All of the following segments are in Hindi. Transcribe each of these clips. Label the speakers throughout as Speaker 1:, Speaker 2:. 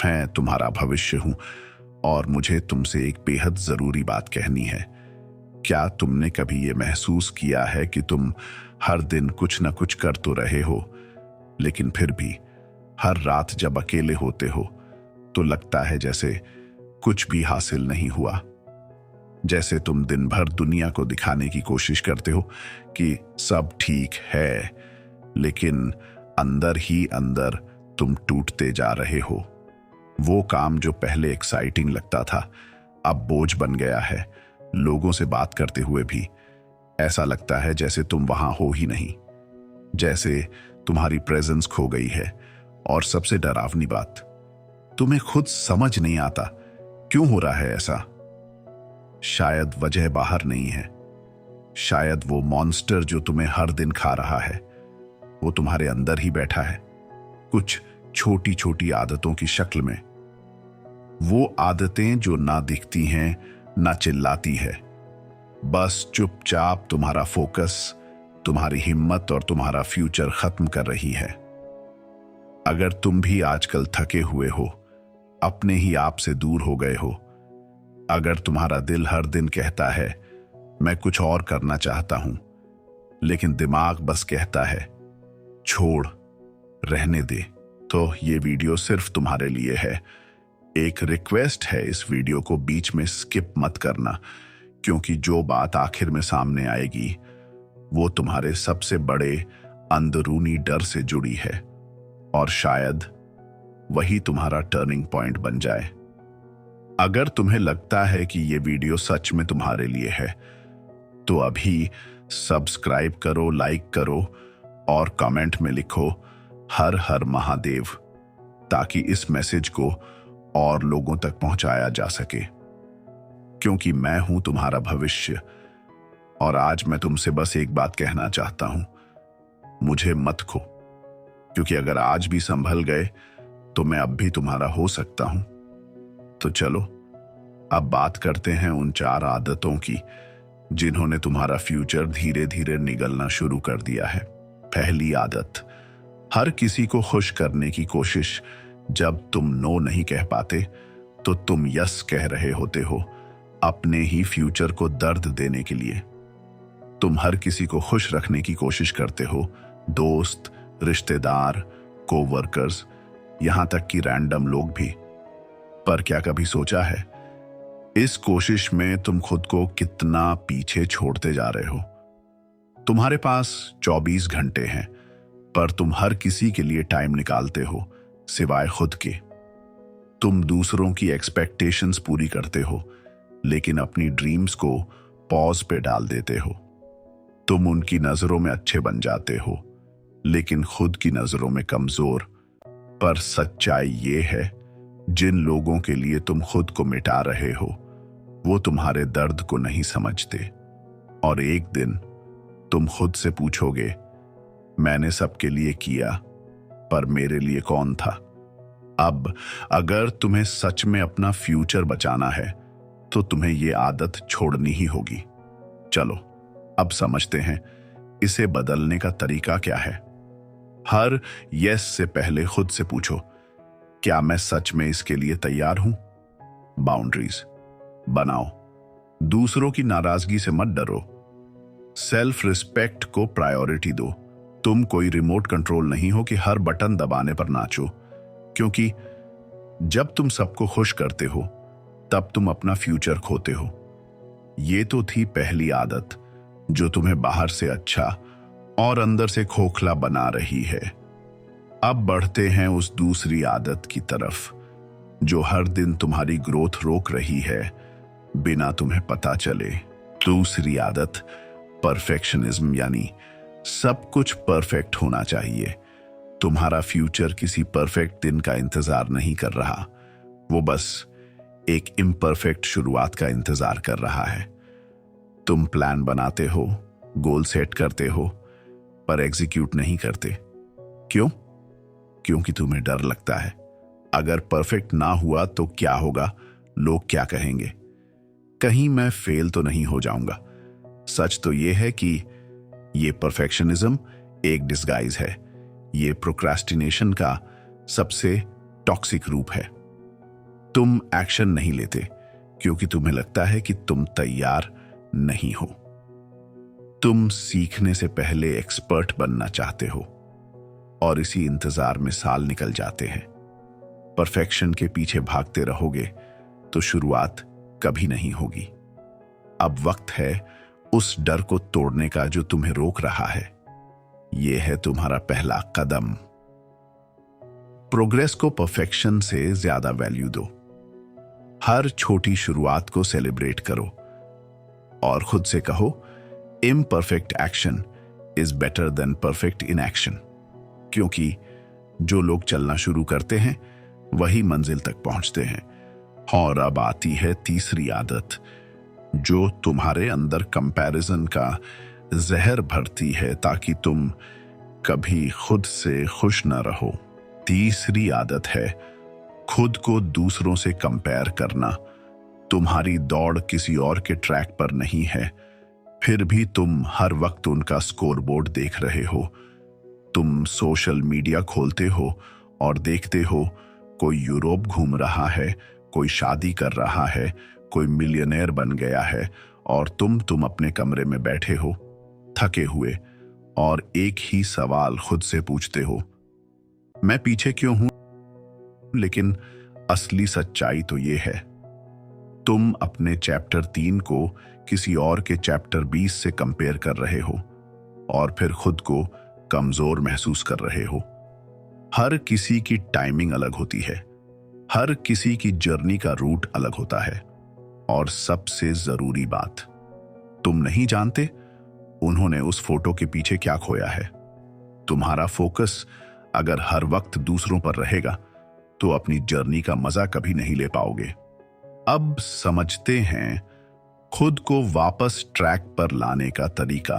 Speaker 1: मैं तुम्हारा भविष्य हूं और मुझे तुमसे एक बेहद जरूरी बात कहनी है। क्या तुमने कभी ये महसूस किया है कि तुम हर दिन कुछ न कुछ कर तो रहे हो, लेकिन फिर भी हर रात जब अकेले होते हो तो लगता है जैसे कुछ भी हासिल नहीं हुआ। जैसे तुम दिन भर दुनिया को दिखाने की कोशिश करते हो कि सब ठीक है, लेकिन अंदर ही अंदर तुम टूटते जा रहे हो। वो काम जो पहले एक्साइटिंग लगता था अब बोझ बन गया है। लोगों से बात करते हुए भी ऐसा लगता है जैसे तुम वहां हो ही नहीं, जैसे तुम्हारी प्रेजेंस खो गई है। और सबसे डरावनी बात, तुम्हें खुद समझ नहीं आता क्यों हो रहा है ऐसा। शायद वजह बाहर नहीं है, शायद वो मॉन्स्टर जो तुम्हें हर दिन खा रहा है वो तुम्हारे अंदर ही बैठा है, कुछ छोटी छोटी आदतों की शक्ल में। वो आदतें जो ना दिखती हैं ना चिल्लाती है, बस चुपचाप तुम्हारा फोकस, तुम्हारी हिम्मत और तुम्हारा फ्यूचर खत्म कर रही है। अगर तुम भी आजकल थके हुए हो, अपने ही आप से दूर हो गए हो, अगर तुम्हारा दिल हर दिन कहता है मैं कुछ और करना चाहता हूं, लेकिन दिमाग बस कहता है छोड़, रहने दे, तो ये वीडियो सिर्फ तुम्हारे लिए है। एक रिक्वेस्ट है, इस वीडियो को बीच में स्किप मत करना, क्योंकि जो बात आखिर में सामने आएगी वो तुम्हारे सबसे बड़े अंदरूनी डर से जुड़ी है, और शायद वही तुम्हारा टर्निंग पॉइंट बन जाए। अगर तुम्हें लगता है कि ये वीडियो सच में तुम्हारे लिए है तो अभी सब्सक्राइब करो, लाइक करो और कमेंट में लिखो हर हर महादेव, ताकि इस मैसेज को और लोगों तक पहुंचाया जा सके। क्योंकि मैं हूं तुम्हारा भविष्य, और आज मैं तुमसे बस एक बात कहना चाहता हूं, मुझे मत खो, क्योंकि अगर आज भी संभल गए तो मैं अब भी तुम्हारा हो सकता हूं। तो चलो अब बात करते हैं उन 4 आदतों की जिन्होंने तुम्हारा फ्यूचर धीरे धीरे निगलना शुरू कर दिया है। पहली आदत, हर किसी को खुश करने की कोशिश। जब तुम नो नहीं कह पाते तो तुम यस कह रहे होते हो, अपने ही फ्यूचर को दर्द देने के लिए। तुम हर किसी को खुश रखने की कोशिश करते हो, दोस्त, रिश्तेदार, कोवर्कर्स, यहां तक कि रैंडम लोग भी। पर क्या कभी सोचा है इस कोशिश में तुम खुद को कितना पीछे छोड़ते जा रहे हो। तुम्हारे पास 24 घंटे हैं, पर तुम हर किसी के लिए टाइम निकालते हो सिवाय खुद के। तुम दूसरों की एक्सपेक्टेशंस पूरी करते हो, लेकिन अपनी ड्रीम्स को पॉज पे डाल देते हो। तुम उनकी नजरों में अच्छे बन जाते हो, लेकिन खुद की नजरों में कमजोर। पर सच्चाई ये है, जिन लोगों के लिए तुम खुद को मिटा रहे हो वो तुम्हारे दर्द को नहीं समझते, और एक दिन तुम खुद से पूछोगे मैंने सबके लिए किया, पर मेरे लिए कौन था। अब अगर तुम्हें सच में अपना फ्यूचर बचाना है तो तुम्हें ये आदत छोड़नी ही होगी। चलो अब समझते हैं इसे बदलने का तरीका क्या है। हर यस से पहले खुद से पूछो, क्या मैं सच में इसके लिए तैयार हूं। बाउंड्रीज बनाओ, दूसरों की नाराजगी से मत डरो, सेल्फ रिस्पेक्ट को प्रायोरिटी दो। तुम कोई रिमोट कंट्रोल नहीं हो कि हर बटन दबाने पर नाचो, क्योंकि जब तुम सबको खुश करते हो तब तुम अपना फ्यूचर खोते हो। ये तो थी पहली आदत जो तुम्हें बाहर से अच्छा और अंदर से खोखला बना रही है। अब बढ़ते हैं उस दूसरी आदत की तरफ जो हर दिन तुम्हारी ग्रोथ रोक रही है बिना तुम्हें पता चले। दूसरी आदत परफेक्शनिज्म, यानी सब कुछ परफेक्ट होना चाहिए। तुम्हारा फ्यूचर किसी परफेक्ट दिन का इंतजार नहीं कर रहा, वो बस एक इम्परफेक्ट शुरुआत का इंतजार कर रहा है। तुम प्लान बनाते हो, गोल सेट करते हो, पर एग्जीक्यूट नहीं करते। क्यों? क्योंकि तुम्हें डर लगता है अगर परफेक्ट ना हुआ तो क्या होगा, लोग क्या कहेंगे, कहीं मैं फेल तो नहीं हो जाऊंगा। सच तो यह है कि ये परफेक्शनिज्म एक डिस्गाइज है। ये प्रोक्रास्टिनेशन का सबसे टॉक्सिक रूप है। तुम एक्शन नहीं लेते क्योंकि तुम्हें लगता है कि तुम तैयार नहीं हो। तुम सीखने से पहले एक्सपर्ट बनना चाहते हो और इसी इंतजार में साल निकल जाते हैं। परफेक्शन के पीछे भागते रहोगे तो शुरुआत कभी नहीं होगी। अब वक्त है उस डर को तोड़ने का जो तुम्हें रोक रहा है। यह है तुम्हारा पहला कदम। प्रोग्रेस को परफेक्शन से ज्यादा वैल्यू दो। हर छोटी शुरुआत को सेलिब्रेट करो और खुद से कहो, imperfect action is better than perfect in action. क्योंकि जो लोग चलना शुरू करते हैं वही मंजिल तक पहुंचते हैं। और अब आती है तीसरी आदत जो तुम्हारे अंदर कंपैरिजन का जहर भरती है ताकि तुम कभी खुद से खुश न रहो। तीसरी आदत है खुद को दूसरों से कंपेयर करना। तुम्हारी दौड़ किसी और के ट्रैक पर नहीं है, फिर भी तुम हर वक्त उनका स्कोरबोर्ड देख रहे हो। तुम सोशल मीडिया खोलते हो और देखते हो कोई यूरोप घूम रहा है, कोई शादी कर रहा है, कोई मिलियनेयर बन गया है और तुम अपने कमरे में बैठे हो थके हुए और एक ही सवाल खुद से पूछते हो, मैं पीछे क्यों हूं? लेकिन असली सच्चाई तो ये है, तुम अपने चैप्टर 3 को किसी और के चैप्टर 20 से कंपेयर कर रहे हो और फिर खुद को कमजोर महसूस कर रहे हो। हर किसी की टाइमिंग अलग होती है, हर किसी की जर्नी का रूट अलग होता है और सबसे जरूरी बात, तुम नहीं जानते उन्होंने उस फोटो के पीछे क्या खोया है। तुम्हारा फोकस अगर हर वक्त दूसरों पर रहेगा तो अपनी जर्नी का मजा कभी नहीं ले पाओगे। अब समझते हैं खुद को वापस ट्रैक पर लाने का तरीका।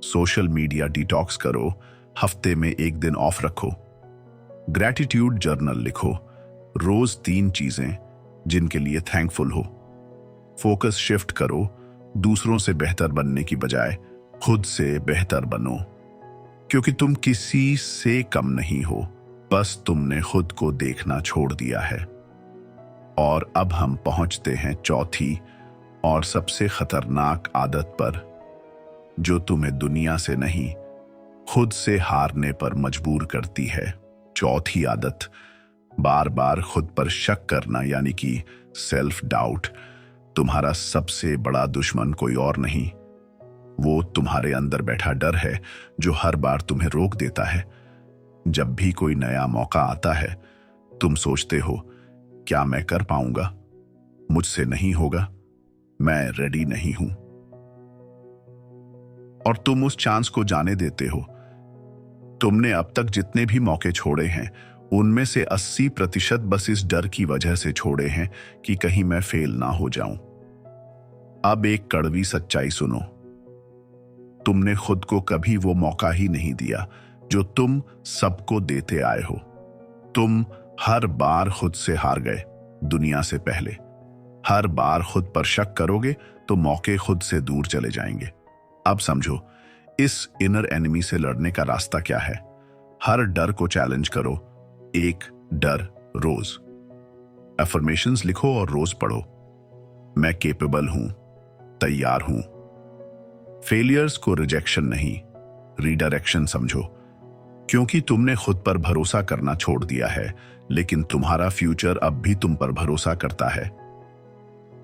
Speaker 1: सोशल मीडिया डिटॉक्स करो, हफ्ते में 1 दिन ऑफ रखो, ग्रैटिट्यूड जर्नल लिखो, रोज 3 चीजें जिनके लिए थैंकफुल हो। फोकस शिफ्ट करो, दूसरों से बेहतर बनने की बजाय खुद से बेहतर बनो, क्योंकि तुम किसी से कम नहीं हो, बस तुमने खुद को देखना छोड़ दिया है। और अब हम पहुंचते हैं चौथी और सबसे खतरनाक आदत पर, जो तुम्हें दुनिया से नहीं खुद से हारने पर मजबूर करती है। चौथी आदत, बार बार खुद पर शक करना, यानी कि सेल्फ डाउट। तुम्हारा सबसे बड़ा दुश्मन कोई और नहीं, वो तुम्हारे अंदर बैठा डर है जो हर बार तुम्हें रोक देता है। जब भी कोई नया मौका आता है तुम सोचते हो, क्या मैं कर पाऊंगा? मुझसे नहीं होगा, मैं रेडी नहीं हूं। और तुम उस चांस को जाने देते हो। तुमने अब तक जितने भी मौके छोड़े हैं उनमें से 80% बस इस डर की वजह से छोड़े हैं कि कहीं मैं फेल ना हो जाऊं। अब एक कड़वी सच्चाई सुनो, तुमने खुद को कभी वो मौका ही नहीं दिया जो तुम सबको देते आए हो। तुम हर बार खुद से हार गए, दुनिया से पहले। हर बार खुद पर शक करोगे तो मौके खुद से दूर चले जाएंगे। अब समझो, इस इनर एनिमी से लड़ने का रास्ता क्या है। हर डर को चैलेंज करो, एक डर रोज। अफर्मेशंस लिखो और रोज पढ़ो, मैं केपेबल हूं, तैयार हूं। फेलियर्स को रिजेक्शन नहीं, रीडायरेक्शन समझो, क्योंकि तुमने खुद पर भरोसा करना छोड़ दिया है, लेकिन तुम्हारा फ्यूचर अब भी तुम पर भरोसा करता है।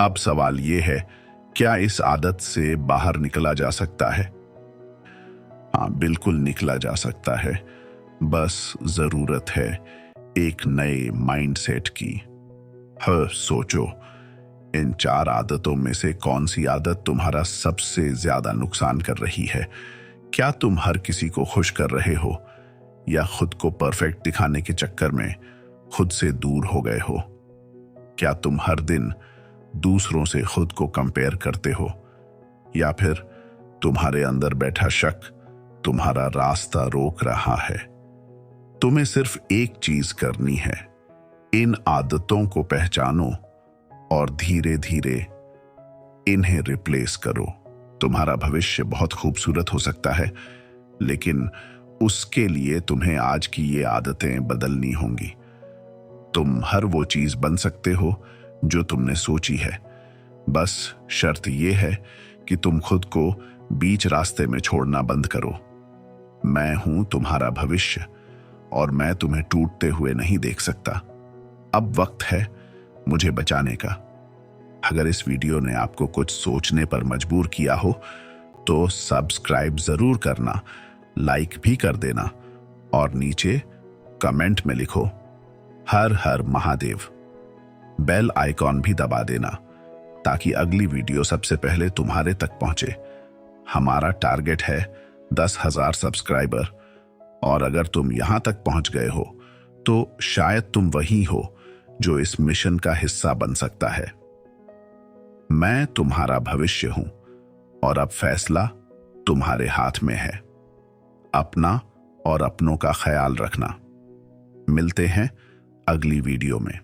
Speaker 1: अब सवाल यह है, क्या इस आदत से बाहर निकला जा सकता है? हाँ, बिल्कुल निकला जा सकता है। बस जरूरत है एक नए माइंडसेट की। हाँ, सोचो, इन 4 आदतों में से कौन सी आदत तुम्हारा सबसे ज्यादा नुकसान कर रही है? क्या तुम हर किसी को खुश कर रहे हो या खुद को परफेक्ट दिखाने के चक्कर में खुद से दूर हो गए हो? क्या तुम हर दिन दूसरों से खुद को कंपेयर करते हो या फिर तुम्हारे अंदर बैठा शक तुम्हारा रास्ता रोक रहा है? तुम्हें सिर्फ एक चीज करनी है, इन आदतों को पहचानो और धीरे धीरे इन्हें रिप्लेस करो। तुम्हारा भविष्य बहुत खूबसूरत हो सकता है, लेकिन उसके लिए तुम्हें आज की ये आदतें बदलनी होंगी। तुम हर वो चीज बन सकते हो जो तुमने सोची है। बस शर्त यह है कि तुम खुद को बीच रास्ते में छोड़ना बंद करो। मैं हूं तुम्हारा भविष्य और मैं तुम्हें टूटते हुए नहीं देख सकता। अब वक्त है मुझे बचाने का। अगर इस वीडियो ने आपको कुछ सोचने पर मजबूर किया हो तो सब्सक्राइब जरूर करना, लाइक भी कर देना और नीचे कमेंट में लिखो हर हर महादेव। बेल आइकॉन भी दबा देना ताकि अगली वीडियो सबसे पहले तुम्हारे तक पहुंचे। हमारा टारगेट है 10,000 सब्सक्राइबर और अगर तुम यहां तक पहुंच गए हो तो शायद तुम वही हो जो इस मिशन का हिस्सा बन सकता है। मैं तुम्हारा भविष्य हूं और अब फैसला तुम्हारे हाथ में है। अपना और अपनों का ख्याल रखना। मिलते हैं अगली वीडियो में।